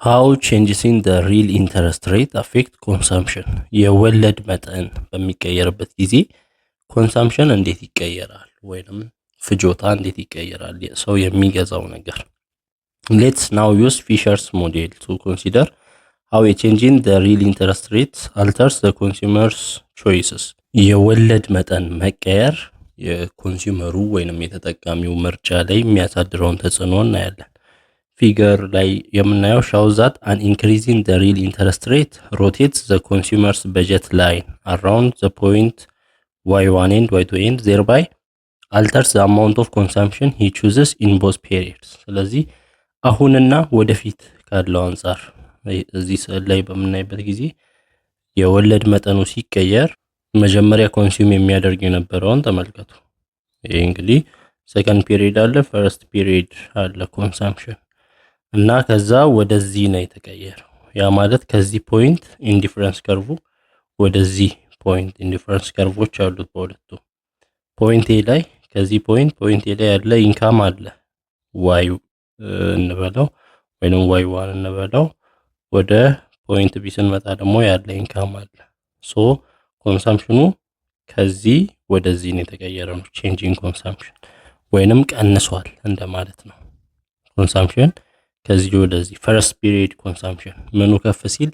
How changes in the real interest rate affect consumption? የወለድ መጠን በሚቀየርበት ጊዜ ኮንሳምፕሽን እንዴት ይቀየራል ወይንም ፍጆታ እንዴት ይቀየራል ሰው የሚገዛው ነገር። Let's now use Fisher's model to consider how a change in the real interest rate alters the consumer's choices. የወለድ መጠን መቀየር የኮንሱመሩ ወይንም የተጠቃሚው ምርጫ ላይ የሚያሳድረውን ተጽዕኖ እናያለን። ፊገር ላይ የምናየው shows that an increase in the real interest rate rotates the consumer's budget line around the point y1 and y2 end, thereby alters the amount of consumption he chooses in both periods. ስለዚህ አሁንና ወደፊት ካለው አንፃር እዚህ ስዕል ላይ በምናይበት ጊዜ የወለድ መጠኑ ሲቀየር መጀመሪያ ኮንሱም የሚያደርግ የነበረውን ተመልከቱ። ይሄ እንግዲህ ሰከንድ ፒሪየድ አለ፣ ፈርስት ፒሪየድ አለ ኮንሰምፕሽን እና ከዛ ወደዚህ ነው የተቀየረው። ያ ማለት ከዚህ ፖይንት ኢንዲፈረንስ ከርቭ ወደዚህ ፖይንት ኢንዲፈረንስ ከርቮች አሉት በሁለቱ ፖይንት ኤ ላይ ከዚህ ፖይንት ኤ ላይ ያለ ኢንካም አለ ዋይ እንበለው ወይንም ዋይ ዋን እንበለው። ወደ ፖይንት ቢ ስንመጣ ደግሞ ያለ ኢንካም አለ። ሶ ኮንሰምፕሽኑ ከዚህ ወደዚህ ነው የተቀየረው። ቼንጂንግ ኮንሰምፕሽን ወይንም ቀንሷል እንደማለት ነው። ኮንሰምፕሽን ከዚህ ወደዚህ ፈርስት ፒሪየድ ኮንሰምፕሽን ምኑ ከፍ ሲል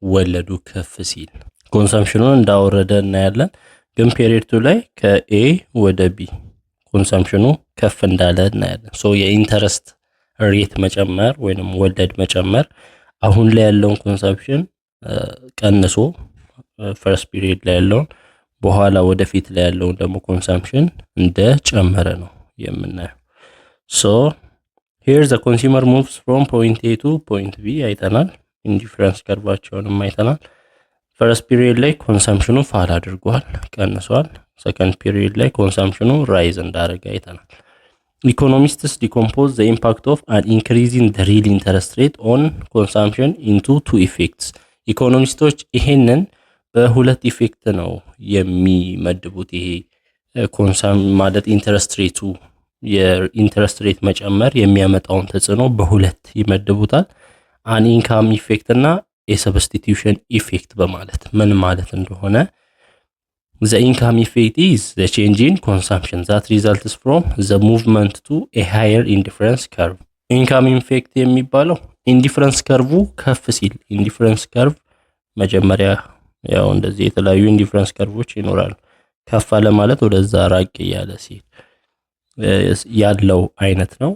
ወለዱ ከፍ ሲል ኮንሰምፕሽኑን እንዳወረደ እናያለን። ግን ፒሪየድ 2 ላይ ከኤ ወደ ቢ ኮንሰምፕሽኑ ከፍ እንዳለ እናያለን። ሶ የኢንተረስት ሬት መጨመር ወይንም ወለድ መጨመር አሁን ላይ ያለውን ኮንሰምፕሽን ቀንሶ ፈርስት ፒሪየድ ላይ ያለውን በኋላ ወደፊት ላይ ያለውን ደግሞ ኮንሰምፕሽን እንደጨመረ ነው የምናየው። ሶ here the consumer moves from point A to point B አይተናል። ኢንዲፈረንስ ከርቫቸውንም አይተናል። ፈርስት ፒሪየድ ላይ ኮንሰምፕሽኑ ፋል አድርጓል ቀንሷል። ሰከንድ ፒሪየድ ላይ ኮንሰምፕሽኑ ራይዝ እንዳደረገ አይተናል። ኢኮኖሚስትስ ዲኮምፖዝ the impact of an increase in the real interest rate on consumption into two effects. ኢኮኖሚስቶች ይሄንን በሁለት ኢፌክት ነው የሚመድቡት። ይሄ ኮንሰም ማለት ኢንተረስት ሬቱ የኢንተረስት ሬት መጨመር የሚያመጣውን ተጽዕኖ በሁለት ይመድቡታል። አን ኢንካም ኢፌክት እና የሰብስቲቲዩሽን ኢፌክት በማለት ምን ማለት እንደሆነ the income effect is the change in consumption that results from the movement to a higher indifference curve. ኢንካም ኢፌክት የሚባለው ኢንዲፈረንስ ከርቭ ከፍ ሲል ኢንዲፈረንስ ከርቭ መጀመሪያ ያው እንደዚህ የተለያዩ ኢንዲፈረንስ ከርቮች ይኖራሉ። ከፍ አለ ማለት ወደዛ ራቅ ያለ ሲል ያለው አይነት ነው።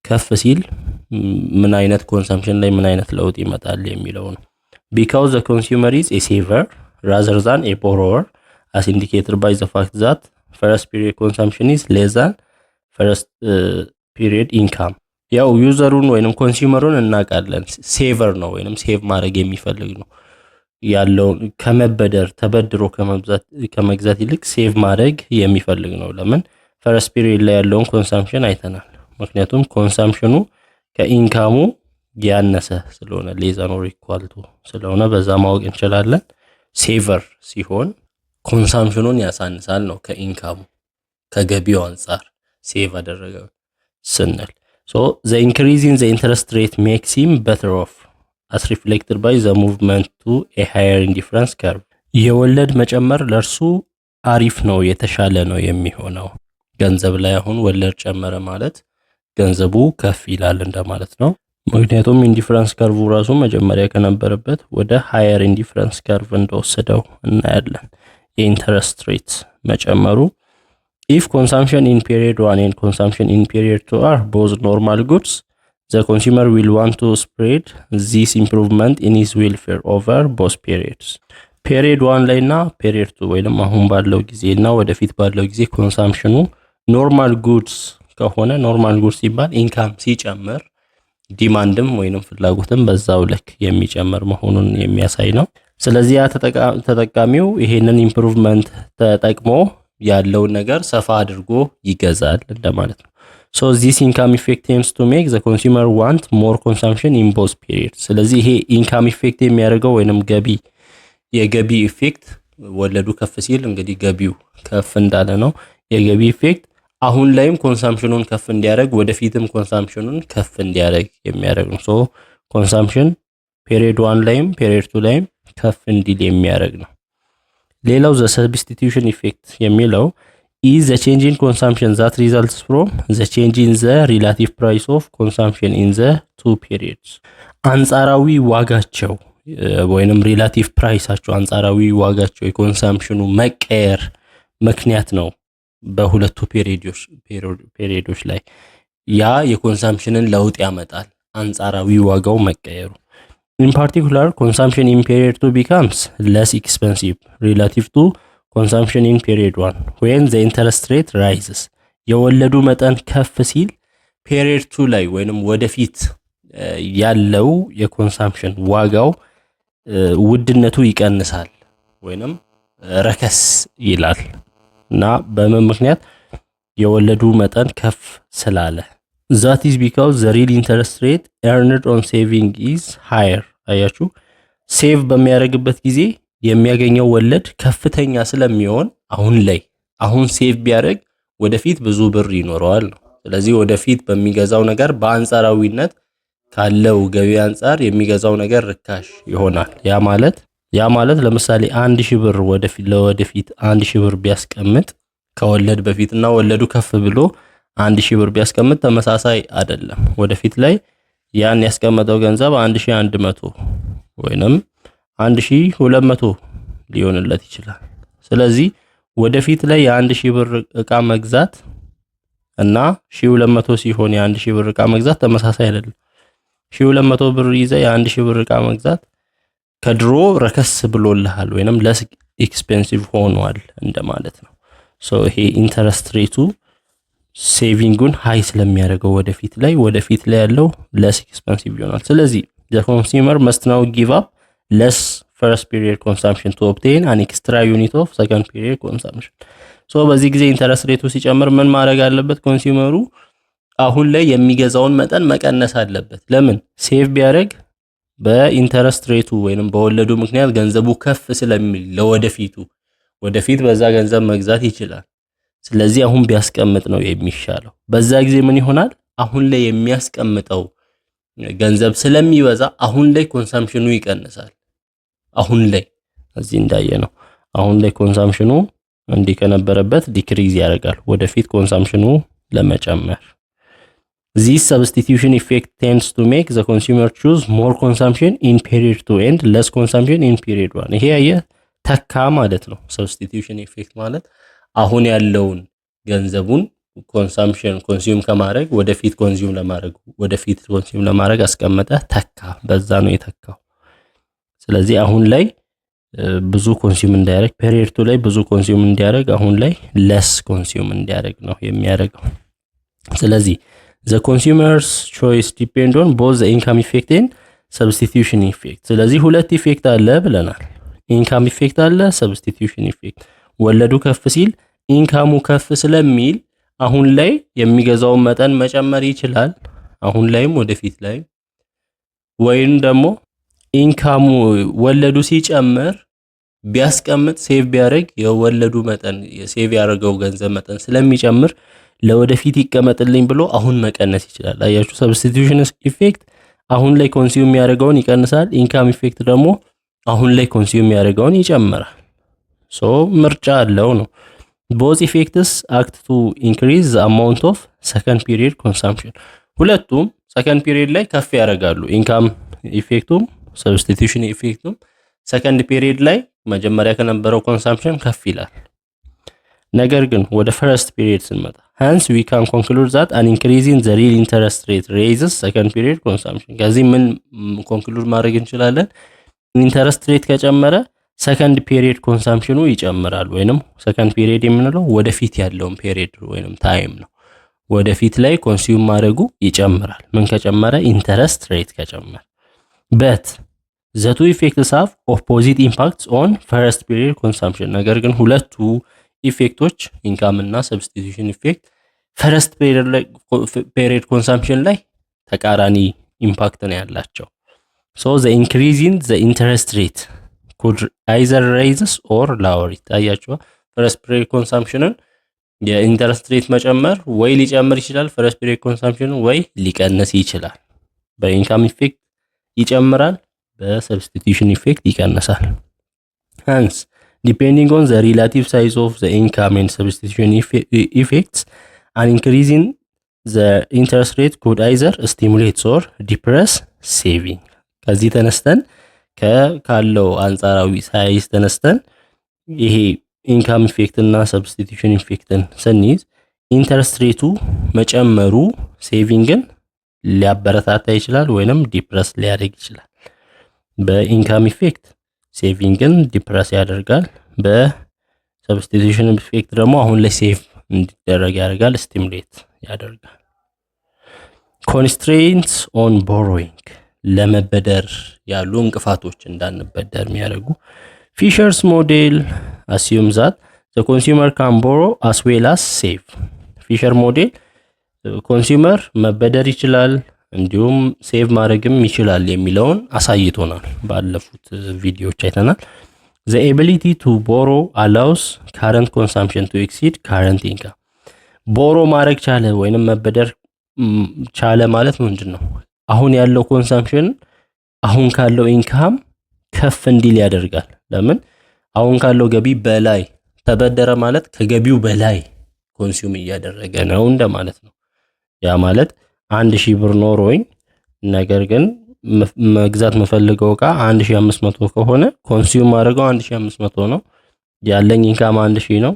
ከፍ ሲል ምን አይነት ኮንሰምፕሽን ላይ ምን አይነት ለውጥ ይመጣል የሚለው ነው። because the consumer is a saver rather than a borrower as indicated by the fact that first period consumption is less than first period income. ያው ዩዘሩን ወይንም ኮንሱመሩን እናውቃለን። ሴቨር ነው ወይንም ሴቭ ማድረግ የሚፈልግ ነው ያለው ከመበደር ተበድሮ ከመግዛት ይልቅ ሴቭ ማድረግ የሚፈልግ ነው። ለምን ፈርስት ፒሪየድ ላይ ያለውን ኮንሰምፕሽን አይተናል። ምክንያቱም ኮንሰምፕሽኑ ከኢንካሙ ያነሰ ስለሆነ ሌዛን ኦር ኢኳል ቱ ስለሆነ በዛ ማወቅ እንችላለን። ሴቨር ሲሆን ኮንሰምፕሽኑን ያሳንሳል ነው ከኢንካሙ ከገቢው አንፃር ሴቭ አደረገ ስንል። so the increase in the interest rate makes him better off as reflected by the movement to a higher indifference curve. የወለድ መጨመር ለርሱ አሪፍ ነው የተሻለ ነው የሚሆነው። ገንዘብ ላይ አሁን ወለድ ጨመረ ማለት ገንዘቡ ከፍ ይላል እንደማለት ነው። ምክንያቱም ኢንዲፈረንስ ከርቭ ራሱ መጀመሪያ ከነበረበት ወደ ሃየር ኢንዲፈረንስ ከርቭ እንደወሰደው እናያለን። የኢንተረስት ሬት መጨመሩ if consumption in period 1 and consumption in period 2 are both normal goods, the consumer will want to spread this improvement in his welfare over both periods. period 1 ላይ እና period 2 ወይንም አሁን ባለው ጊዜና ወደፊት ባለው ጊዜ ኮንሰምፕሽኑ ኖርማል ጉድስ ከሆነ ኖርማል ጉድስ ሲባል ኢንካም ሲጨምር ዲማንድም ወይንም ፍላጎትም በዛው ልክ የሚጨምር መሆኑን የሚያሳይ ነው። ስለዚህ ያ ተጠቃሚው ይሄንን ኢምፕሩቭመንት ተጠቅሞ ያለውን ነገር ሰፋ አድርጎ ይገዛል እንደማለት ነው። so this income effect tends to make the consumer want more consumption in both periods. ስለዚህ ይሄ ኢንካም ኢፌክት የሚያደርገው ወይንም የገቢ ኢፌክት ወለዱ ከፍ ሲል እንግዲህ ገቢው ከፍ እንዳለ ነው። የገቢ ኢፌክት አሁን ላይም ኮንሰምፕሽኑን ከፍ እንዲያደርግ ወደፊትም ኮንሰምፕሽኑን ከፍ እንዲያደርግ የሚያደርግ ነው። ሶ ኮንሳምፕሽን ፔሪድ 1 ላይም ፔሪድ 2 ላይም ከፍ እንዲል የሚያደርግ ነው። ሌላው ዘ ሰብስቲቲዩሽን ኢፌክት የሚለው is the change in consumption that results from the change in the relative price of consumption in the two periods አንጻራዊ ዋጋቸው ወይንም ሪላቲቭ ፕራይሳቸው አንጻራዊ ዋጋቸው የኮንሳምፕሽኑ መቀየር ምክንያት ነው በሁለቱ ፔሪዮዶች ላይ ያ የኮንሳምፕሽንን ለውጥ ያመጣል አንጻራዊ ዋጋው መቀየሩ in particular consumption in period 2 becomes less expensive relative to consumption in period 1 when the interest rate rises የወለዱ መጠን ከፍ ሲል period 2 ላይ ወይንም ወደፊት ያለው የኮንሳምፕሽን ዋጋው ውድነቱ ይቀንሳል ወይንም ረከስ ይላል እና በምን ምክንያት የወለዱ መጠን ከፍ ስላለ that is because the real interest rate earned on saving is higher አያችሁ ሴቭ በሚያደርግበት ጊዜ የሚያገኘው ወለድ ከፍተኛ ስለሚሆን አሁን ሴቭ ቢያደርግ ወደፊት ብዙ ብር ይኖረዋል ነው ስለዚህ ወደፊት በሚገዛው ነገር በአንጻራዊነት ካለው ገቢ አንጻር የሚገዛው ነገር ርካሽ ይሆናል ያ ማለት ለምሳሌ 1000 ብር ወደፊት 1000 ብር ቢያስቀምጥ ከወለድ በፊትና ወለዱ ከፍ ብሎ 1000 ብር ቢያስቀምጥ ተመሳሳይ አይደለም ወደፊት ላይ ያን ያስቀመጠው ገንዘብ 1100 ወይንም 1200 ሊሆንለት ይችላል ስለዚህ ወደፊት ላይ የ1000 ብር ዕቃ መግዛት እና 1200 ሲሆን የ1000 ብር ዕቃ መግዛት ተመሳሳይ አይደለም 1200 ብር ይዘ የ1000 ብር ዕቃ መግዛት ከድሮ ረከስ ብሎልሃል ወይንም ለስ ኤክስፔንሲቭ ሆኗል እንደማለት ነው ሶ ይሄ ኢንተረስት ሬቱ ሴቪንጉን ሃይ ስለሚያደርገው ወደፊት ላይ ያለው less expensive ይሆናል ስለዚህ the consumer must now give up less first period consumption to obtain an extra unit of second period consumption so በዚህ ጊዜ ኢንተረስት ሬቱ ሲጨምር ምን ማድረግ አለበት ኮንሱመሩ አሁን ላይ የሚገዛውን መጠን መቀነስ አለበት ለምን ሴቭ ቢያደርግ በኢንተረስት ሬቱ ወይንም በወለዱ ምክንያት ገንዘቡ ከፍ ስለሚል ወደፊት በዛ ገንዘብ መግዛት ይችላል ስለዚህ አሁን ቢያስቀምጥ ነው የሚሻለው በዛ ጊዜ ምን ይሆናል አሁን ላይ የሚያስቀምጠው ገንዘብ ስለሚበዛ አሁን ላይ ኮንሳምፕሽኑ ይቀንሳል አሁን ላይ እዚህ እንዳየነው አሁን ላይ ኮንሳምፕሽኑ እንዲህ ከነበረበት ዲክሪዝ ያደርጋል ወደፊት ኮንሳምፕሽኑ ለመጨመር This substitution effect tends to make the consumer choose more consumption in period 2 and less consumption in period 1 ይሄ ተካ ማለት ነው substitution effect ማለት አሁን ያለውን ገንዘቡን ኮንሱም ከማድረግ ወደፊት ኮንሱም ለማድረግ አስቀመጠ ተካ በዛ ነው የተካው ስለዚህ አሁን ላይ ብዙ ኮንሱም እንዲያደርግ ፔሪድ 2 ላይ ብዙ ኮንሱም እንዲያደርግ አሁን ላይ less ኮንሱም እንዲያደርግ ነው የሚያደርገው ስለዚህ the consumer's choice depend on both the income effect and substitution effect ስለዚህ ሁለት ኢፌክት አለ ብለናል ኢንካም ኢፌክት አለ substitution effect ወለዱ ከፍ ሲል ኢንካሙ ከፍ ስለሚል አሁን ላይ የሚገዛው መጠን መጨመር ይችላል አሁን ላይም ወደፊት ላይ ወይም ደግሞ ኢንካሙ ወለዱ ሲጨምር ቢያስቀምጥ ሴቭ ቢያደርግ የወለዱ መጠን የሴቭ ያደረገው ገንዘብ መጠን ስለሚጨምር ለወደፊት ይቀመጥልኝ ብሎ አሁን መቀነስ ይችላል አያችሁ ሰብስቲቲዩሽን ኢፌክት አሁን ላይ ኮንሱም ያደርገውን ይቀንሳል ኢንካም ኢፌክት ደግሞ አሁን ላይ ኮንሱም ያደርገውን ይጨምራል ሶ ምርጫ አለው ነው both effects act to increase the amount of second period consumption ሁለቱም second period ላይ ከፍ ያደርጋሉ ኢንካም ኢፌክቱም substitution ኢፌክቱም second period ላይ መጀመሪያ ከነበረው consumption ከፍ ይላል ነገር ግን ወደ first period ስንመጣ hence we can conclude that an increase in the real interest rate raises second period consumption ከዚህ ምን ኮንክሉድ ማድረግ እንችላለን ኢንተረስት ሬት ከጨመረ ሰከንድ ፔሪድ ኮንሳምፕሽኑ ይጨምራል ወይንም ሰከንድ ፔሪድ የምንለው ወደፊት ያለውን ፔሪድ ወይንም ታይም ነው ወደፊት ላይ ኮንሱም ማድረጉ ይጨምራል ምን ከጨመረ ኢንተረስት ሬት ከጨመረ but the two effects have opposite impacts on first period consumption ነገር ግን ሁለቱ ኢፌክቶች ኢንካም እና ሰብስቲቲዩሽን ኢፌክት ፈርስት ፔሪድ ኮንሳምፕሽን ላይ ተቃራኒ ኢምፓክት ነው ያላቸው so the increase in the interest rate could either raises or lower it አያችሁ ፈርስት ፔሪድ ኮንሳምፕሽንን የኢንተረስት ሬት መጨመር ወይ ሊጨምር ይችላል ፈርስት ፔሪድ ኮንሳምፕሽን ወይ ሊቀንስ ይችላል በኢንካም ኢፌክት ይጨምራል፣ በሰብስቲቱሽን ኢፌክት ይቀንሳል። ሃንስ depending on the relative size of the income and substitution effects, an increase in the interest rate could either stimulate or depress saving። ከዚህ ተነስተን ካለው አንጻራዊ ሳይዝ ተነስተን ይሄ ኢንካም ኢፌክት እና ሰብስቲቱሽን ኢፌክትን ስንይዝ ኢንተረስት ሬቱ መጨመሩ ሴቪንግን ሊያበረታታ ይችላል ወይንም ዲፕረስ ሊያደርግ ይችላል። በኢንካም ኢፌክት ሴቪንግን ዲፕረስ ያደርጋል። በሰብስቲቱሽን ኢፌክት ደግሞ አሁን ላይ ሴቭ እንዲደረግ ያደርጋል፣ ስቲሙሌት ያደርጋል። ኮንስትሬንትስ ኦን ቦሮዊንግ ለመበደር ያሉ እንቅፋቶች እንዳንበደር የሚያደርጉ ፊሸርስ ሞዴል assume that the consumer can borrow as well as save። ፊሸር ሞዴል ኮንሱመር መበደር ይችላል እንዲሁም ሴቭ ማድረግም ይችላል የሚለውን አሳይቶናል። ባለፉት ቪዲዮዎች አይተናል። the ability to borrow allows current consumption to exceed current income። ቦሮ ማድረግ ቻለ ወይንም መበደር ቻለ ማለት ምንድነው? አሁን ያለው ኮንሰምፕሽን አሁን ካለው ኢንካም ከፍ እንዲል ያደርጋል። ለምን? አሁን ካለው ገቢ በላይ ተበደረ ማለት ከገቢው በላይ ኮንሱም እያደረገ ነው እንደማለት ነው። ያ ማለት 1000 ብር ኖሮኝ ነገር ግን መግዛት መፈልገው ዕቃ 1500 ከሆነ ኮንሱም ማድረገው 1500 ነው። ያለኝ ኢንካም 1000 ነው።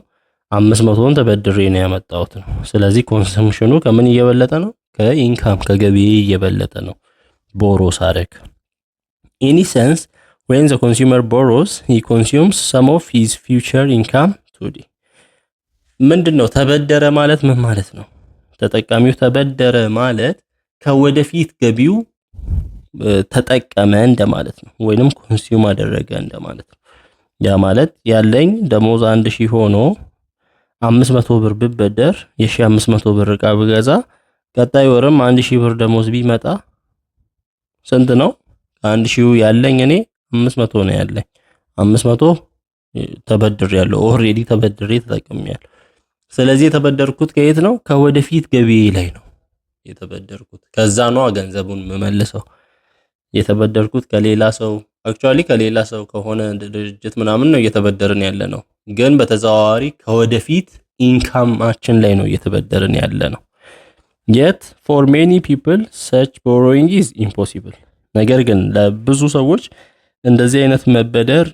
500ን ተበድሬ ነው ያመጣሁት ነው። ስለዚህ ኮንሰምፕሽኑ ከምን እየበለጠ ነው? ከኢንካም ከገቢ እየበለጠ ነው ቦሮ ሳደርግ። in essence when the consumer borrows he consumes some of his future income today። ምንድነው ተበደረ ማለት ምን ማለት ነው? ተጠቃሚው ተበደረ ማለት ከወደፊት ገቢው ተጠቀመ እንደማለት ነው፣ ወይንም ኮንሱም አደረገ እንደማለት ነው። ያ ማለት ያለኝ ደሞዝ 1000 ሆኖ 500 ብር ብበደር የ1500 ብር ዕቃ ብገዛ ቀጣይ ወርም 1000 ብር ደሞዝ ቢመጣ ስንት ነው? 1000 ያለኝ እኔ 500 ነው ያለኝ። 500 ተበድሬያለሁ፣ ኦሬዲ ተበድሬ ተጠቅሜያለሁ። ስለዚህ የተበደርኩት ከየት ነው? ከወደፊት ገቢዬ ላይ ነው የተበደርኩት። ከዛ ነው ገንዘቡን መመልሰው። የተበደርኩት ከሌላ ሰው አክቹአሊ ከሌላ ሰው ከሆነ ድርጅት ምናምን ነው እየተበደርን ያለ ነው፣ ግን በተዘዋዋሪ ከወደፊት ኢንካማችን ላይ ነው እየተበደርን ያለ ነው። yet for many people such borrowing is impossible። ነገር ግን ለብዙ ሰዎች እንደዚህ አይነት መበደር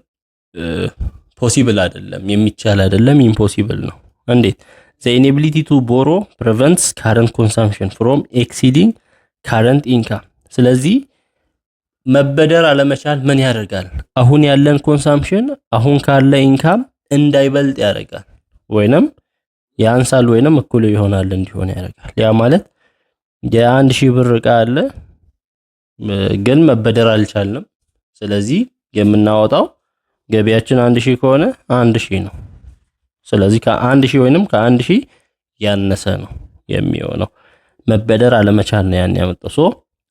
ፖሲብል አይደለም፣ የሚቻል አይደለም፣ ኢምፖሲብል ነው። እንዴት? the inability to borrow prevents current consumption from exceeding current income። ስለዚህ መበደር አለመቻል ምን ያደርጋል? አሁን ያለን ኮንሳምፕሽን አሁን ካለ ኢንካም እንዳይበልጥ ያደርጋል፣ ወይንም ያንሳል ወይንም እኩል ይሆናል እንዲሆን ያደርጋል። ያ ማለት የ1000 ብር ዕቃ አለ ግን መበደር አልቻልንም። ስለዚህ የምናወጣው ገቢያችን 1000 ከሆነ 1000 ነው። ስለዚህ ከ1000 ወይንም ከ1000 ያነሰ ነው የሚሆነው። መበደር አለመቻል ነው ያን ያመጣው። ሶ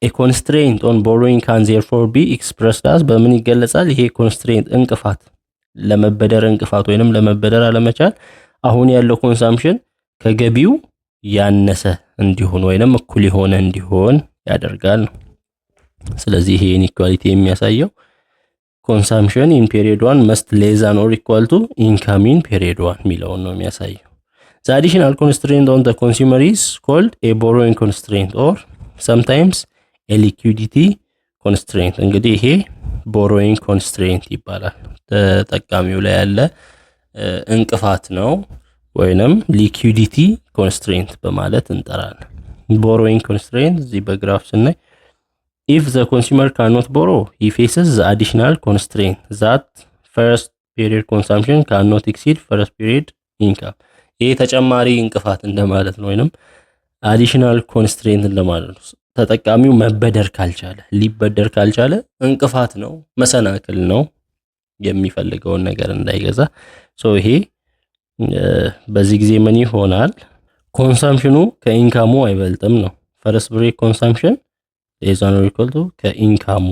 a constraint on borrowing can therefore be expressed as በምን ይገለጻል? ይሄ ኮንስትሬንት እንቅፋት፣ ለመበደር እንቅፋት ወይንም ለመበደር አለመቻል አሁን ያለው ኮንሰምፕሽን ከገቢው ያነሰ እንዲሆን ወይንም እኩል የሆነ እንዲሆን ያደርጋል ነው። ስለዚህ ይሄ ኢንኢኳሊቲ የሚያሳየው consumption in period 1 must less than or equal to income in period 1 ሚለውን ነው የሚያሳየው። The additional constraint on the consumer is called a borrowing constraint or sometimes a liquidity constraint። እንግዲህ ይሄ borrowing constraint ይባላል። ተጠቃሚው ላይ ያለ እንቅፋት ነው ወይንም liquidity constraint በማለት እንጠራለን። borrowing constraint እዚህ በግራፍ ስናይ if the consumer cannot borrow he faces the additional constraint that first period consumption cannot exceed first period income። ይሄ ተጨማሪ እንቅፋት እንደማለት ነው ወይንም additional constraint እንደማለት ነው። ተጠቃሚው መበደር ካልቻለ ሊበደር ካልቻለ እንቅፋት ነው፣ መሰናክል ነው የሚፈልገውን ነገር እንዳይገዛ። ሶ ይሄ በዚህ ጊዜ ምን ይሆናል? ኮንሰምፕሽኑ ከኢንካሙ አይበልጥም ነው። ፈርስት ብሬክ ኮንሰምፕሽን less than or equal to ከኢንካሙ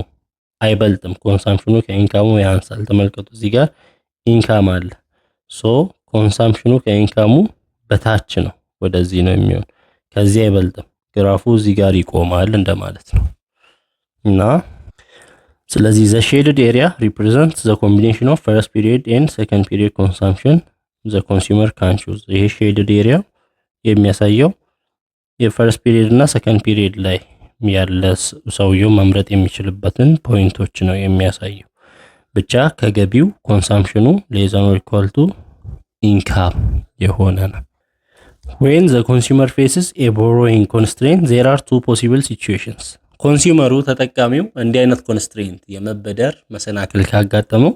አይበልጥም፣ ኮንሰምፕሽኑ ከኢንካሙ ያንሳል። ተመልከቱ እዚህ ጋር ኢንካም አለ። ሶ ኮንሰምፕሽኑ ከኢንካሙ በታች ነው፣ ወደዚህ ነው የሚሆን፣ ከዚህ አይበልጥም። ግራፉ እዚህ ጋር ይቆማል እንደማለት ነው። እና ስለዚህ ዘ ሼድድ ኤሪያ ሪፕሬዘንት ዘ ኮምቢኔሽን ኦፍ ፈርስት ፒሪየድ ኤንድ ሰከንድ ፒሪየድ ኮንሳምፕሽን ዘ ኮንሱመር ካን ቹዝ። ይሄ ሼድድ ኤሪያ የሚያሳየው የፈርስት ፒሪየድ እና ሰከንድ ፒሪየድ ላይ ያለ ሰውየው መምረጥ የሚችልበትን ፖይንቶች ነው የሚያሳየው። ብቻ ከገቢው ኮንሳምፕሽኑ ሌስ ዛን ኦር ኢኳል ቱ ኢንካም የሆነ ነው። when the consumer faces a borrowing constraint there are two possible situations። ኮንሱመሩ ተጠቃሚው እንዲህ አይነት ኮንስትሬንት የመበደር መሰናክል ካጋጠመው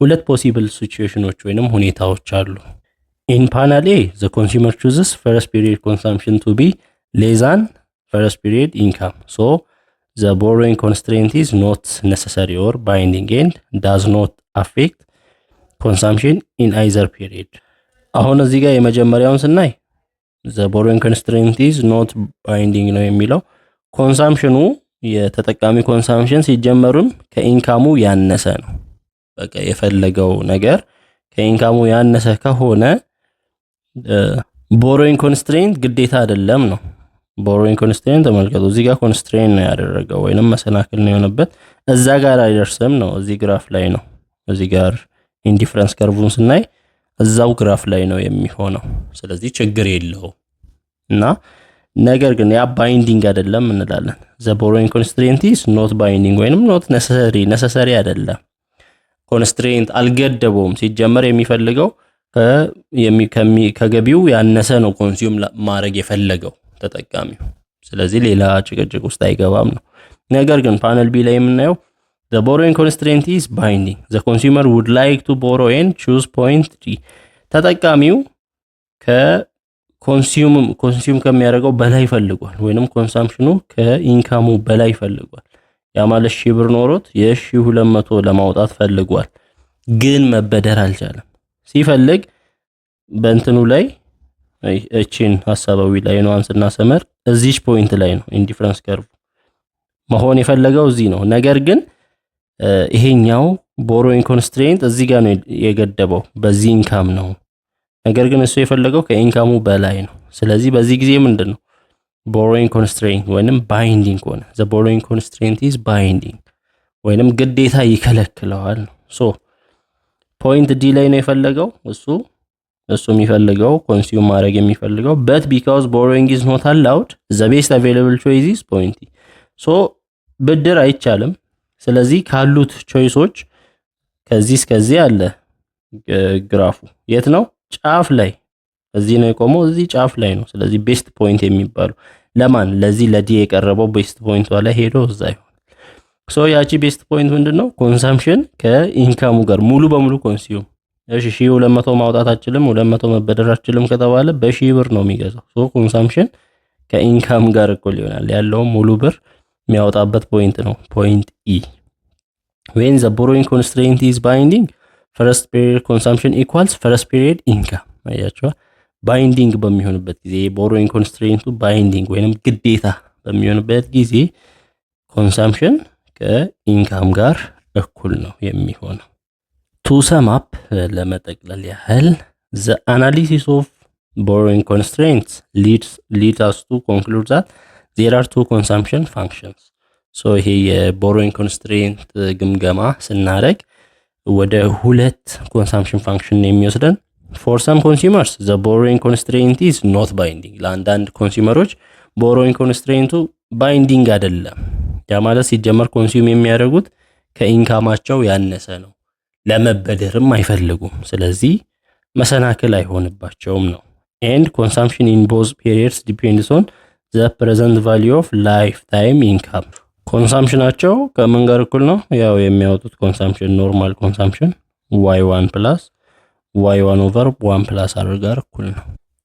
ሁለት ፖሲብል ሲቹዌሽኖች ወይንም ሁኔታዎች አሉ። in panel A the consumer chooses first period consumption to be less than first period income, so the borrowing constraint is not necessary or binding and does not affect consumption in either period። አሁን እዚህ ጋር የመጀመሪያውን ስናይ the borrowing constraint is not binding ነው የሚለው። ኮንሳምፕሽኑ የተጠቃሚ ኮንሳምፕሽን ሲጀመሩም ከኢንካሙ ያነሰ ነው። በቃ የፈለገው ነገር ከኢንካሙ ያነሰ ከሆነ ቦሮዊንግ ኮንስትሬንት ግዴታ አይደለም ነው። ቦሮዊንግ ኮንስትሬንት ተመልከቱ፣ እዚህ ጋር ኮንስትሬንት ነው ያደረገው ወይንም መሰናክል ነው የሆነበት። እዛ ጋር አይደርስም ነው፣ እዚህ ግራፍ ላይ ነው። እዚህ ጋር ኢንዲፈረንስ ከርቡን ስናይ እዛው ግራፍ ላይ ነው የሚሆነው። ስለዚህ ችግር የለው እና ነገር ግን ያ ባይንዲንግ አይደለም እንላለን። ዘ ቦሮዊንግ ኮንስትሬንት ኢዝ ኖት ባይንዲንግ ወይንም ኖት ነሰሰሪ አይደለም። ኮንስትሬንት አልገደበውም። ሲጀመር የሚፈልገው ከገቢው ያነሰ ነው ኮንሱም ማድረግ የፈለገው ተጠቃሚው። ስለዚህ ሌላ ጭቅጭቅ ውስጥ አይገባም ነው። ነገር ግን ፓነል ቢ ላይ የምናየው the borrowing constraint is binding, the consumer would like to borrow and choose point D። ተጠቃሚው ኮንሱም ከሚያደርገው በላይ ይፈልጓል ወይንም ኮንሳምፕሽኑ ከኢንካሙ በላይ ይፈልጓል። ያ ማለት 1000 ብር ኖሮት የ1200 ለማውጣት ፈልጓል፣ ግን መበደር አልቻለም። ሲፈልግ በእንትኑ ላይ እቺን ሐሳባዊ ላይ ነው አንስና ሰመር እዚች ፖይንት ላይ ነው ኢንዲፈረንስ ከርቭ መሆን የፈለገው እዚህ ነው። ነገር ግን ይሄኛው ቦሮዊንግ ኮንስትሬንት እዚህ ጋር ነው የገደበው፣ በዚህ ኢንካም ነው። ነገር ግን እሱ የፈለገው ከኢንካሙ በላይ ነው። ስለዚህ በዚህ ጊዜ ምንድነው ቦሮዊንግ ኮንስትሬንት ወይንም ባይንዲንግ ሆነ። ዘ ቦሮዊንግ ኮንስትሬንት ኢዝ ባይንዲንግ ወይንም ግዴታ ይከለክለዋል ነው። ሶ ፖይንት ዲ ላይ ነው የፈለገው እሱ የሚፈልገው ኮንሱም ማድረግ የሚፈልገው but because borrowing is not allowed the best available choice is point E። ሶ ብድር አይቻልም። ስለዚህ ካሉት ቾይሶች ከዚህ እስከዚህ አለ ግራፉ የት ነው? ጫፍ ላይ እዚህ ነው የቆመው፣ እዚህ ጫፍ ላይ ነው። ስለዚህ ቤስት ፖይንት የሚባለው ለማን? ለዚህ ለዲ የቀረበው ቤስት ፖይንቷ ላይ ሄዶ እዛ ይሆናል። ሶ ያቺ ቤስት ፖይንት ምንድነው? ኮንሳምፕሽን ከኢንካሙ ጋር ሙሉ በሙሉ ኮንሱም። እሺ 1200 ማውጣት አችልም 200 መበደር አችልም ከተባለ በ1000 ብር ነው የሚገዛው። ሶ ኮንሳምፕሽን ከኢንካም ጋር እኩል ይሆናል። ያለው ሙሉ ብር የሚያወጣበት ፖይንት ነው ፖይንት ኢ። when the borrowing constraint is binding first period consumption equals first period income። አያችሁ ባይንዲንግ በሚሆንበት ጊዜ ቦሮዊንግ ኮንስትሬንቱ ባይንዲንግ ወይንም ግዴታ በሚሆንበት ጊዜ ኮንሳምፕሽን ከኢንካም ጋር እኩል ነው የሚሆነው። ቱ ሰም አፕ ለመጠቅለል ያህል the analysis of borrowing constraints leads us to conclude that there are two consumption functions። ሶ ይሄ የቦሮዊንግ ኮንስትሬንት ግምገማ ስናደርግ ወደ ሁለት ኮንሳምፕሽን ፋንክሽን የሚወስደን። for some consumers the borrowing constraint is not binding። ለአንዳንድ ኮንሱመሮች ቦሮዊንግ ኮንስትሬንቱ ባይንዲንግ አይደለም። ያ ማለት ሲጀመር ኮንሱም የሚያደርጉት ከኢንካማቸው ያነሰ ነው፣ ለመበደርም አይፈልጉም። ስለዚህ መሰናክል አይሆንባቸውም ነው። and consumption in both periods depends on the present value of lifetime income። ኮንሳምፕሽናቸው ከምን ጋር እኩል ነው? ያው የሚያወጡት ኮንሳምፕሽን ኖርማል ኮንሳምፕሽን y1 plus y1 over 1 plus r ጋር እኩል ነው።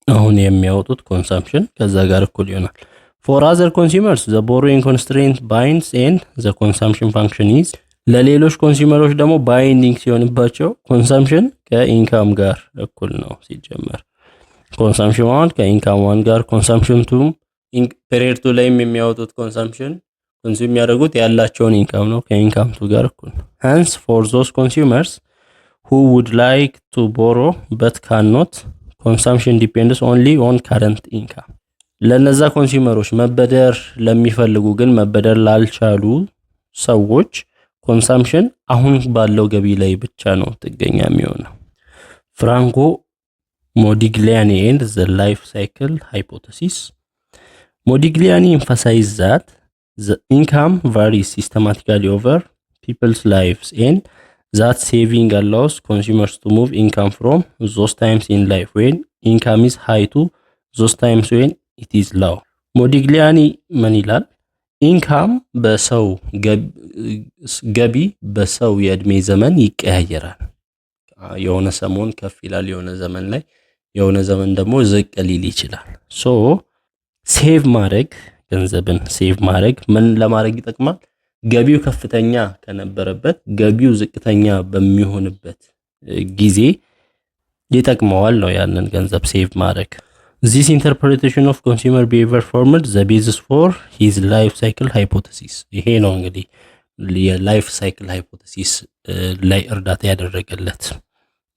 አሁን የሚያወጡት ኮንሳምፕሽን ከዛ ጋር እኩል ይሆናል። for other consumers the borrowing constraint binds and the consumption function is። ለሌሎች ኮንሱመሮች ደግሞ ባይንዲንግ ሲሆንባቸው ኮንሳምፕሽን ከኢንካም ጋር እኩል ነው። ሲጀመር ኮንሳምፕሽን 1 ከኢንካም 1 ጋር ኮንሳምፕሽን 2 ፔሪድ 2 ላይም የሚያወጡት ኮንሳምፕሽን ኮንሱም የሚያደርጉት ያላቸውን ኢንካም ነው፣ ከኢንካም 2 ጋር እኩል ነው። hence for those consumers who would like to borrow but cannot consumption depends only on current income። ለነዛ ኮንሱመሮች መበደር ለሚፈልጉ ግን መበደር ላልቻሉ ሰዎች ኮንሳምፕሽን አሁን ባለው ገቢ ላይ ብቻ ነው ጥገኛ የሚሆነው። ፍራንኮ ሞዲግሊያኒ ኤንድ ዘ ላይፍ ሳይክል ሃይፖቴሲስ Modigliani emphasized that the income varies systematically over people's lives and that saving allows consumers to move income from those times in life when income is high to those times when it is low. ሞዲግሊያኒ ምን ይላል? ኢንካም በሰው ገቢ በሰው የእድሜ ዘመን ይቀያየራል። የሆነ ሰሞን ከፍ ይላል፣ የሆነ ዘመን ላይ የሆነ ዘመን ደግሞ ዝቅ ሊል ይችላል። ሶ ሴቭ ማድረግ ገንዘብን ሴቭ ማድረግ ምን ለማድረግ ይጠቅማል? ገቢው ከፍተኛ ከነበረበት ገቢው ዝቅተኛ በሚሆንበት ጊዜ ይጠቅመዋል ነው ያንን ገንዘብ ሴቭ ማድረግ። This interpretation of consumer behavior formed the basis for his life cycle hypothesis. ይሄ ነው እንግዲህ የላይፍ ሳይክል ሃይፖቴሲስ ላይ እርዳታ ያደረገለት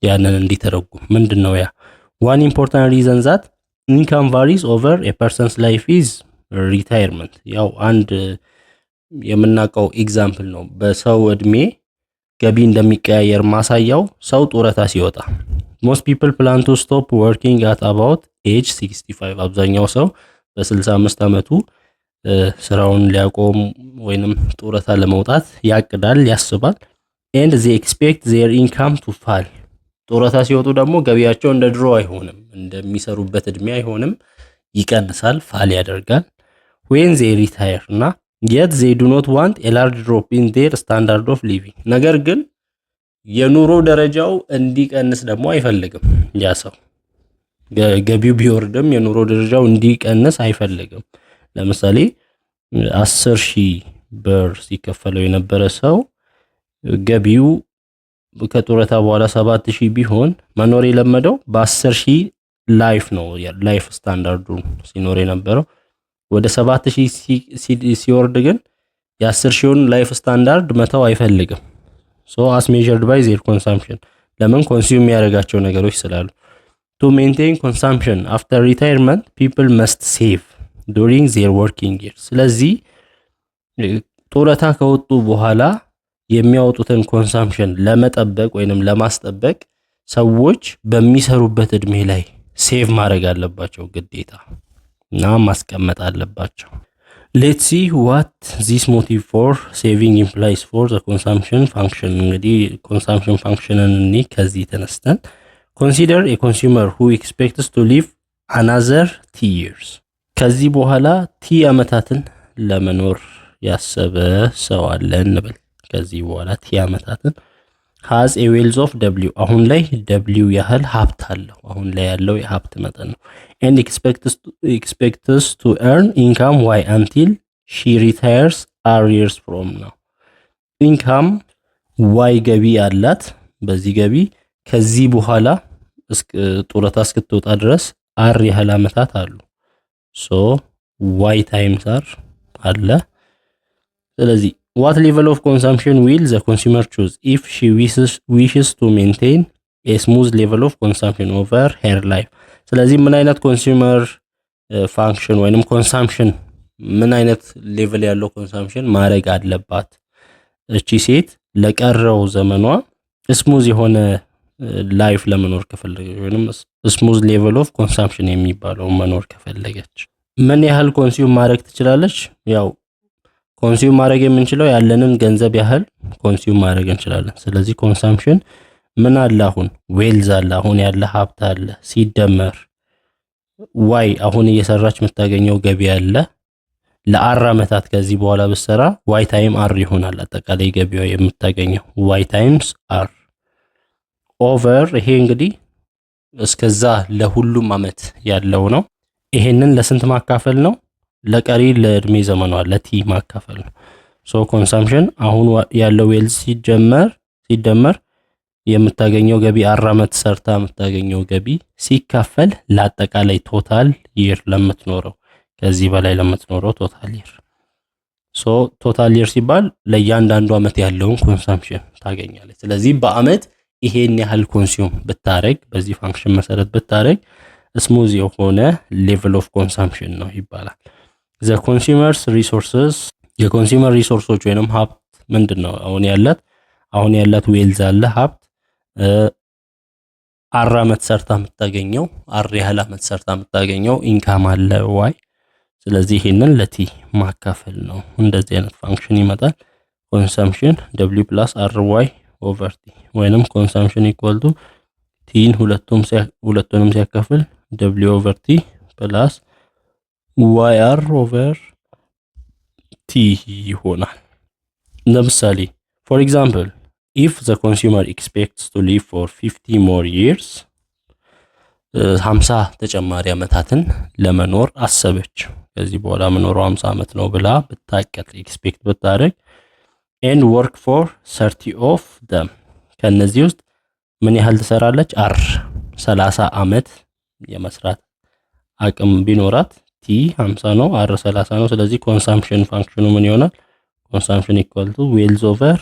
ያንን እንዲተረጉም። ምንድነው ያ? one important reason that income varies over a person's life is retirement. ያው አንድ የምናውቀው ኤግዛምፕል ነው። በሰው እድሜ ገቢ እንደሚቀያየር ማሳያው ሰው ጡረታ ሲወጣ most people plan to stop working at about age 65. አብዛኛው ሰው በ65 ዓመቱ ስራውን ሊያቆም ወይንም ጡረታ ለመውጣት ያቅዳል፣ ያስባል። and they expect their income to fall. ጡረታ ሲወጡ ደግሞ ገቢያቸው እንደ ድሮ አይሆንም፣ እንደሚሰሩበት እድሜ አይሆንም፣ ይቀንሳል፣ ፋል ያደርጋል። when they retire እና yet they do not want a large drop in their standard of living. ነገር ግን የኑሮ ደረጃው እንዲቀንስ ደግሞ አይፈልግም። ያ ሰው ገቢው ቢወርድም የኑሮ ደረጃው እንዲቀንስ አይፈልግም። ለምሳሌ 10,000 ብር ሲከፈለው የነበረ ሰው ገቢው ከጡረታ በኋላ 7,000 ቢሆን መኖር የለመደው በ10,000 ላይፍ ነው። ላይፍ ስታንዳርዱ ሲኖር የነበረው ወደ 7,000 ሲወርድ ግን የ10,000ን ላይፍ ስታንዳርድ መተው አይፈልግም። so as measured by their consumption ለምን ኮንሱም የሚያደርጋቸው ነገሮች ስላሉ። to maintain consumption after retirement people must save during their working years. ስለዚህ ጡረታ ከወጡ በኋላ የሚያወጡትን ኮንሳምፕሽን ለመጠበቅ ወይንም ለማስጠበቅ ሰዎች በሚሰሩበት እድሜ ላይ ሴቭ ማድረግ አለባቸው ግዴታ እና ማስቀመጥ አለባቸው። let's see what this motive for saving implies for the consumption function. እንግዲህ consumption functionን ከዚህ ተነስተን consider a consumer who expects to live another 10 years. ከዚህ በኋላ ቲ ዓመታትን ለመኖር ያሰበ ሰው አለ እንበል። ከዚህ በኋላ ቲ ዓመታትን has a wealth of W. አሁን ላይ W ያህል ሀብት አለው። አሁን ላይ ያለው የሀብት መጠን ነው። and expects to earn income Y until she retires R years from now. income Y ገቢ አላት። በዚህ ገቢ ከዚህ በኋላ ጡረታ እስክትወጣ ድረስ R ያህል ዓመታት አሉ። so Y times R አለ። ስለዚህ what level of consumption will the consumer choose if she wishes to maintain a smooth level of consumption over her life? ስለዚህ ምን አይነት ኮንሱመር ፋንክሽን ወይንም ኮንሳምፕሽን ምን አይነት ሌቭል ያለው ኮንሳምፕሽን ማድረግ አለባት እቺ ሴት ለቀረው ዘመኗ ስሙዝ የሆነ ላይፍ ለመኖር ከፈለገች ወይንም ስሙዝ ሌቭል ኦፍ ኮንሳምፕሽን የሚባለው መኖር ከፈለገች ምን ያህል ኮንሱም ማድረግ ትችላለች? ያው ኮንሱም ማድረግ የምንችለው ያለንን ገንዘብ ያህል ኮንሱም ማድረግ እንችላለን። ስለዚህ ኮንሳምፕሽን ምን አለ? አሁን ዌልዝ አለ፣ አሁን ያለ ሀብት አለ፣ ሲደመር ዋይ አሁን እየሰራች የምታገኘው ገቢ አለ። ለአር ዓመታት ከዚህ በኋላ ብትሰራ ዋይ ታይም አር ይሆናል አጠቃላይ ገቢዋ የምታገኘው ዋይ ታይምስ አር ኦቨር። ይሄ እንግዲህ እስከዛ ለሁሉም ዓመት ያለው ነው። ይሄንን ለስንት ማካፈል ነው? ለቀሪ ለእድሜ ዘመኗ ለቲ ማካፈል ነው። ሶ ኮንሳምፕሽን አሁን ያለው ዌልዝ ሲደመር የምታገኘው ገቢ 4 ዓመት ሰርታ የምታገኘው ገቢ ሲካፈል ለአጠቃላይ ቶታል ይር ለምትኖረው ከዚህ በላይ ለምትኖረው ቶታል ይር። ሶ ቶታል ይር ሲባል ለእያንዳንዱ ዓመት ያለውን ኮንሳምፕሽን ታገኛለች። ስለዚህ በአመት ይሄን ያህል ኮንሱም ብታረግ በዚህ ፋንክሽን መሰረት ብታረግ ስሙዝ የሆነ ሌቭል ኦፍ ኮንሳምፕሽን ነው ይባላል። the consumers resources የኮንሱመር ሪሶርሶች ወይንም ሀብት ምንድነው አሁን ያላት ዌልዝ አለ ሀብት አር አመት ሰርታ የምታገኘው አር ያህል አመት ሰርታ የምታገኘው ኢንካም አለ ዋይ። ስለዚህ ይሄንን ለቲ ማካፈል ነው። እንደዚህ አይነት ፋንክሽን ይመጣል። ኮንሰምፕሽን w + ry ኦቨር ቲ ወይንም ኮንሰምፕሽን ኢኳል ቱ ቲን ሁለቱንም ሲያካፍል w ኦቨር ቲ ፕላስ yr ኦቨር ቲ ይሆናል። ለምሳሌ for example if the consumer expects to live for 50 more years 50 ተጨማሪ አመታትን ለመኖር አሰበች። ከዚህ በኋላ መኖረው 50 አመት ነው ብላ ብታቀድ ኤክስፔክት ብታደርግ and work for 30 of them ከነዚህ ውስጥ ምን ያህል ትሰራለች? አር 30 አመት የመስራት አቅም ቢኖራት ቲ 50 ነው አር 30 ነው። ስለዚህ ኮንሰምፕሽን ፋንክሽኑ ምን ይሆናል? ኮንሰምፕሽን ኢኳል ቱ ዌልዝ ኦቨር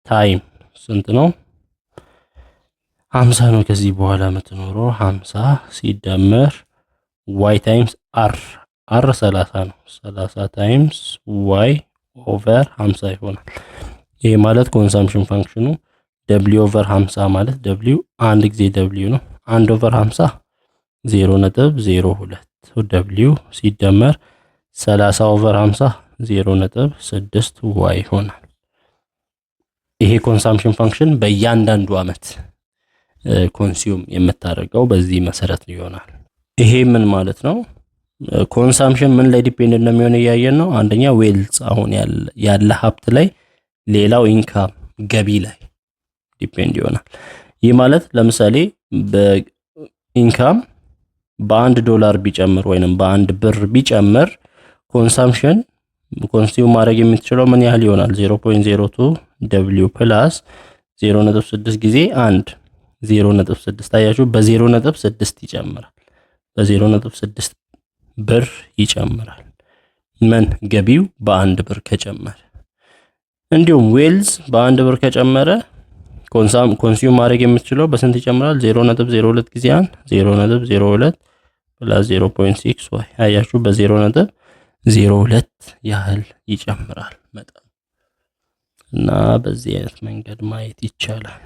ታይም ስንት ነው? 50 ነው። ከዚህ በኋላ የምትኖረው 50 ሲደመር ዋይ ታይምስ አር 30 ነው። 30 ታይምስ ዋይ ኦቨር 50 ይሆናል። ይሄ ማለት ኮንሰምፕሽን ፋንክሽኑ w ኦቨር 50 ማለት w አንድ ጊዜ w ነው። 1 ኦቨር 50 0.02 w ሲደመር 30 ኦቨር 50 0.6 ዋይ ይሆናል። ይሄ ኮንሰምፕሽን ፋንክሽን በእያንዳንዱ አመት ኮንሱም የምታደርገው በዚህ መሰረት ይሆናል። ይሄ ምን ማለት ነው? ኮንሰምፕሽን ምን ላይ ዲፔንድ እንደሚሆን እያየን ነው። አንደኛ ዌልዝ አሁን ያለ ሀብት ላይ፣ ሌላው ኢንካም ገቢ ላይ ዲፔንድ ይሆናል። ይህ ማለት ለምሳሌ በኢንካም በአንድ ዶላር ቢጨምር ወይንም በአንድ ብር ቢጨምር ኮንሰምፕሽን ኮንሱም ማድረግ የምትችለው ምን ያህል ይሆናል? 0.02 w ፕላስ 0.6 ጊዜ 1 0.6 ታያችሁ፣ በ0.6 ይጨምራል። በ0.6 ብር ይጨምራል። ምን ገቢው በአንድ ብር ከጨመረ። እንዲሁም ዌልዝ በአንድ ብር ከጨመረ ኮንሱም ማድረግ የምትችለው በስንት ይጨምራል? 0.02 ጊዜ 1 0.02 ፕላስ 0.6 ዋይ አያችሁ፣ በ0.02 ያህል ይጨምራል መጠን እና በዚህ አይነት መንገድ ማየት ይቻላል።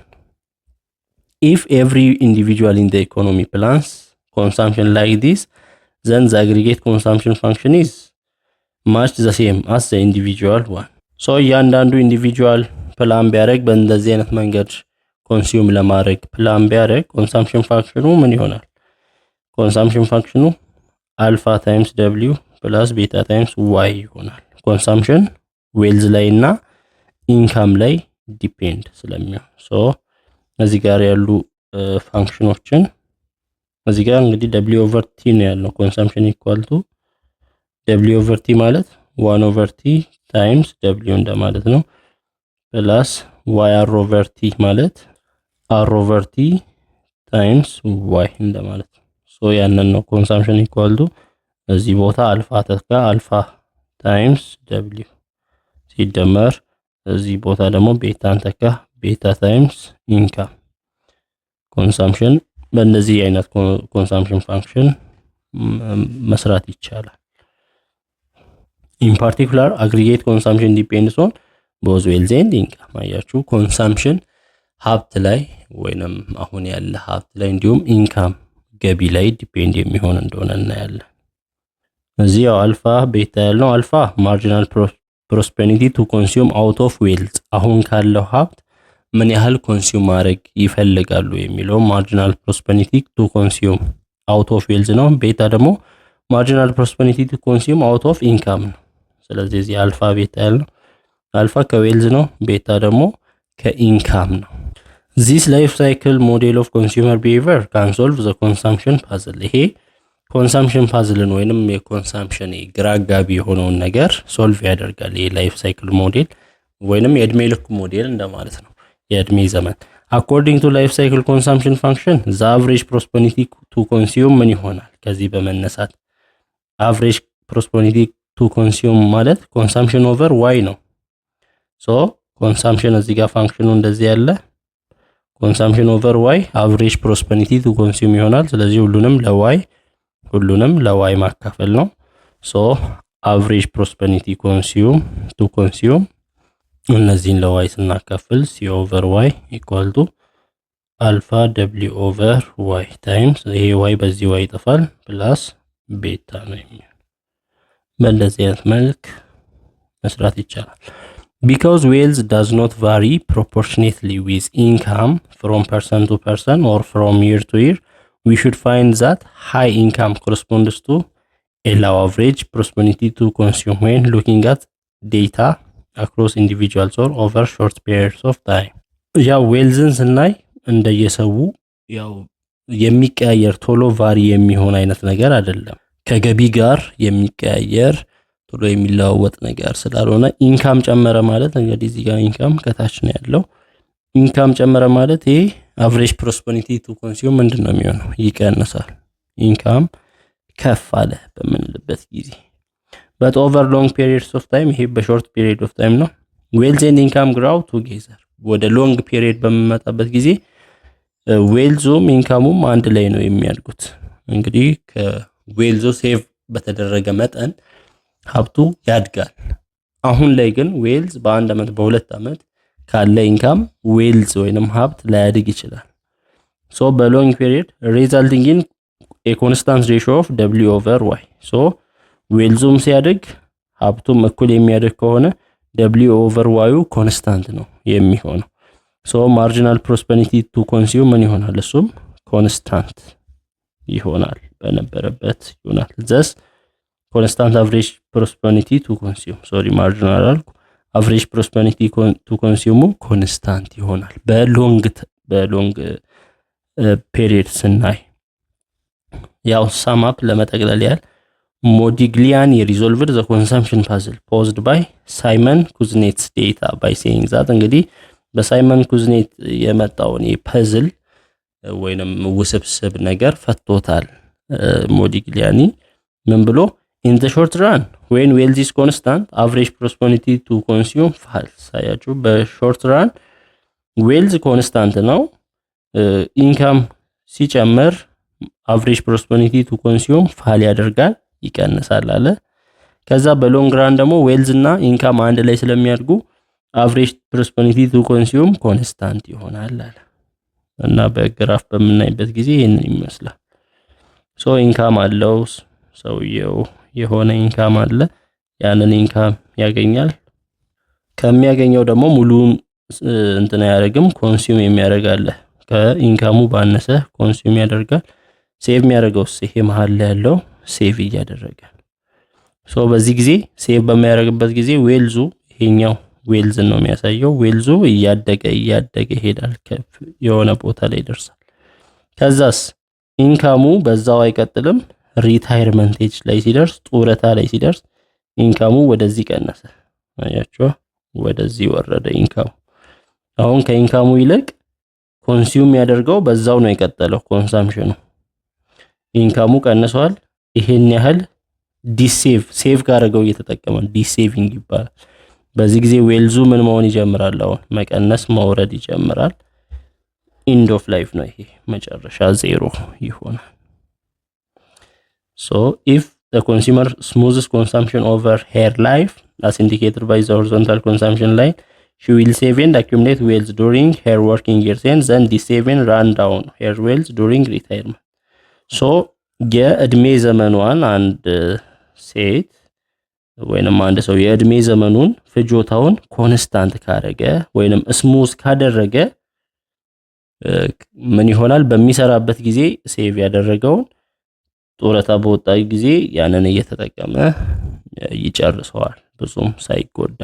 if every individual in the economy plans consumption like this then the aggregate consumption function is much the same as the individual one. so እያንዳንዱ ኢንዲቪጁዋል ፕላን ቢያደርግ በእንደዚህ አይነት መንገድ ኮንሱም ለማድረግ ፕላን ቢያደርግ ኮንሰምፕሽን ፋንክሽኑ ምን ይሆናል? ኮንሰምፕሽን ፋንክሽኑ አልፋ ታይምስ w ፕላስ ቤታ ታይምስ ዋይ ይሆናል። ኮንሰምፕሽን ዌልዝ ላይ እና ኢንካም ላይ ዲፔንድ ስለሚሆን ሶ እዚህ ጋር ያሉ ፋንክሽኖችን እዚህ ጋር እንግዲህ w ኦቨር ቲ ነው ያለው። ኮንሰምፕሽን ኢኳል ቱ w ኦቨር ቲ ማለት 1 ኦቨር ቲ ታይምስ w እንደማለት ነው ፕላስ y r ኦቨር ቲ ማለት r ኦቨር ቲ ታይምስ y እንደማለት ነው። ሶ ያንን ነው ኮንሰምፕሽን ኢኳል ቱ እዚህ ቦታ አልፋ ተካ አልፋ ታይምስ w ሲደመር እዚህ ቦታ ደግሞ ቤታን ተካ ቤታ ታይምስ ኢንካም ኮንሰምፕሽን። በእንደዚህ አይነት ኮንሰምፕሽን ፋንክሽን መስራት ይቻላል። ኢን ፓርቲኩላር አግሪጌት ኮንሰምፕሽን ዲፔንድስ ኦን ቦዝ ዌልዝ ኤንድ ኢንካም። አያችሁ ኮንሰምፕሽን ሀብት ላይ ወይንም አሁን ያለ ሀብት ላይ እንዲሁም ኢንካም ገቢ ላይ ዲፔንድ የሚሆን እንደሆነ እናያለን። እዚህ ያው አልፋ ቤታ ያለው አልፋ ማርጂናል ፕሮስፐሪቲ ቱ ኮንሱም አውት ኦፍ ዌልዝ አሁን ካለው ሀብት ምን ያህል ኮንሱም ማድረግ ይፈልጋሉ የሚለው ማርጂናል ፕሮስፐሪቲ ቱ ኮንሱም አውት ኦፍ ዌልዝ ነው። ቤታ ደግሞ ማርጂናል ፕሮስፐሪቲ ቱ ኮንሱም አውት ኦፍ ኢንካም ነው። ስለዚህ እዚህ አልፋ ቤታ ያለው አልፋ ከዌልዝ ነው፣ ቤታ ደግሞ ከኢንካም ነው። ዚስ ላይፍ ሳይክል ሞዴል ኦፍ ኮንሱመር ቢሄቪየር ካን ሶልቭ ዘ ኮንሰምፕሽን ፓዝል። ይሄ ኮንሰምፕሽን ፓዝልን ወይንም የኮንሰምፕሽን ግራ አጋቢ የሆነውን ነገር ሶልቭ ያደርጋል። ይሄ ላይፍ ሳይክል ሞዴል ወይንም የእድሜ ልክ ሞዴል እንደማለት ነው። የእድሜ ዘመን አኮርዲንግ ቱ ላይፍ ሳይክል ኮንሰምፕሽን ፋንክሽን ዘ አቨሬጅ ፕሮስፐሪቲ ቱ ኮንሱም ምን ይሆናል? ከዚህ በመነሳት አቨሬጅ ፕሮስፐሪቲ ቱ ኮንሱም ማለት ኮንሰምፕሽን ኦቨር ዋይ ነው። ሶ ኮንሰምፕሽን እዚህ ጋር ፋንክሽኑ እንደዚህ ያለ ኮንሰምፕሽን ኦቨር ዋይ አቨሬጅ ፕሮስፐሪቲ ቱ ኮንሱም ይሆናል። ስለዚህ ሁሉንም ለዋይ ማካፈል ነው። ሶ አቨሬጅ ፕሮስፐሪቲ ኮንሱም ቱ ኮንሱም እነዚህን ለዋይ ስናካፍል ሲ ኦቨር ዋይ ኢኳል ቱ አልፋ ደብሊው ኦቨር ዋይ ታይምስ ይሄ ዋይ በዚህ ዋይ ይጠፋል ፕላስ ቤታ ነው የሚሆነው። በእንደዚህ አይነት መልክ መስራት ይቻላል። Because wealth does not vary proportionately with income from person to person or from year to year, we should find that high income corresponds to a low average prosperity to consume when looking at data across individuals or over short periods of time. ያው ዌልዝን ስናይ እንደየሰው ያው የሚቀያየር ቶሎ ቫሪ የሚሆን አይነት ነገር አይደለም። ከገቢ ጋር የሚቀያየር ቶሎ የሚለዋወጥ ነገር ስላልሆነ ኢንካም ጨመረ ማለት እንግዲህ እዚህ ጋር ኢንካም ከታች ነው ያለው። ኢንካም ጨመረ ማለት ይሄ አቨሬጅ ፕሮስፐሪቲ ቱ ኮንሱም ምንድነው የሚሆነው? ይቀንሳል። ኢንካም ከፍ አለ በምንልበት ጊዜ but over long periods of time ይሄ በሾርት ፒሪየድ ኦፍ ታይም ነው። ዌልዝ ኤንድ ኢንካም grow together ወደ ሎንግ ፒሪየድ በሚመጣበት ጊዜ ዌልዙም ኢንካሙም አንድ ላይ ነው የሚያድጉት። እንግዲህ ከዌልዙ ሴቭ በተደረገ መጠን ሀብቱ ያድጋል። አሁን ላይ ግን ዌልዝ በአንድ አመት በሁለት አመት ካለ ኢንካም ዌልዝ ወይንም ሀብት ላያድግ ይችላል። ሶ በሎንግ ፒሪየድ ሪዛልቲንግ ኢን a constant ratio of w over y ሶ ዌልዙም ሲያድግ ሀብቱም እኩል የሚያድግ ከሆነ w over y ኮንስታንት ነው የሚሆነው። ሶ ማርጂናል ፕሮስፐሪቲ ቱ ኮንሱም ምን ይሆናል? እሱም ኮንስታንት ይሆናል በነበረበት ይሆናል። ዘስ ኮንስታንት አቨሬጅ ፕሮስፐሪቲ ቱ ኮንሱም ማርጂናል አልኩ አቨሬጅ ፕሮስፐሪቲ ቱ ኮንሱሙ ኮንስታንት ይሆናል በሎንግ ፔሪየድ ስናይ። ያው ሳም አፕ ለመጠቅለል ያህል ሞዲግሊያኒ ሪዞልቭድ ዘ ኮንሰምፕሽን ፓዝል ፖዝድ ባይ ሳይመን ኩዝኔትስ ዴታ ባይ ሴይንግ ዛት እንግዲህ በሳይመን ኩዝኔት የመጣውን ፐዝል ወይንም ውስብስብ ነገር ፈቶታል ሞዲግሊያኒ ምን ብሎ in the short run when wealth is constant average prosperity to consume falls አያችሁ በሾርት ራን ዌልዝ ኮንስታንት ነው ኢንካም ሲጨምር average prosperity to consume ፋል ያደርጋል ይቀንሳል አለ። ከዛ በሎንግ ራን ደግሞ ዌልዝ እና ኢንካም አንድ ላይ ስለሚያድጉ average prosperity to consume ኮንስታንት ይሆናል አለ። እና በግራፍ በምናይበት ጊዜ ይሄንን ይመስላል። ሶ ኢንካም አለው ሰውየው የሆነ ኢንካም አለ ያንን ኢንካም ያገኛል። ከሚያገኘው ደግሞ ሙሉን እንትን ያደርግም ኮንሱም የሚያደርግ አለ። ከኢንካሙ ባነሰ ኮንሱም ያደርጋል። ሴቭ የሚያደርገውስ ይሄ መሃል ላይ ያለው ሴቭ እያደረገ ሶ በዚህ ጊዜ ሴቭ በሚያደርግበት ጊዜ ዌልዙ ይሄኛው ዌልዝ ነው የሚያሳየው። ዌልዙ እያደገ ይሄዳል የሆነ ቦታ ላይ ይደርሳል። ከዛስ ኢንካሙ በዛው አይቀጥልም። ሪታየርመንት ኤጅ ላይ ሲደርስ ጡረታ ላይ ሲደርስ ኢንካሙ ወደዚህ ቀነሰ። አያችሁ ወደዚህ ወረደ ኢንካሙ። አሁን ከኢንካሙ ይልቅ ኮንሱም ያደርገው በዛው ነው የቀጠለው ኮንሰምፕሽኑ። ኢንካሙ ቀንሷል። ይሄን ያህል ሴቭ ካደረገው እየተጠቀመ ዲሴቪንግ ይባላል። በዚህ ጊዜ ዌልዙ ምን መሆን ይጀምራል? አሁን መቀነስ መውረድ ይጀምራል። ኢንድ ኦፍ ላይፍ ነው ይሄ መጨረሻ ዜሮ ይሆናል። So if the consumer smooths consumption over her life as indicated by the horizontal consumption line, she will save and accumulate wealth during her working years and then save and run down her wealth during retirement. So የእድሜ ዘመኗን አንድ ሴት ወይንም አንድ ሰው የእድሜ ዘመኑን ፍጆታውን ኮንስታንት ካደረገ ወይንም ስሙዝ ካደረገ ምን ይሆናል? በሚሰራበት ጊዜ ሴቭ ያደረገውን ጡረታ በወጣ ጊዜ ያንን እየተጠቀመ ይጨርሰዋል ብዙም ሳይጎዳ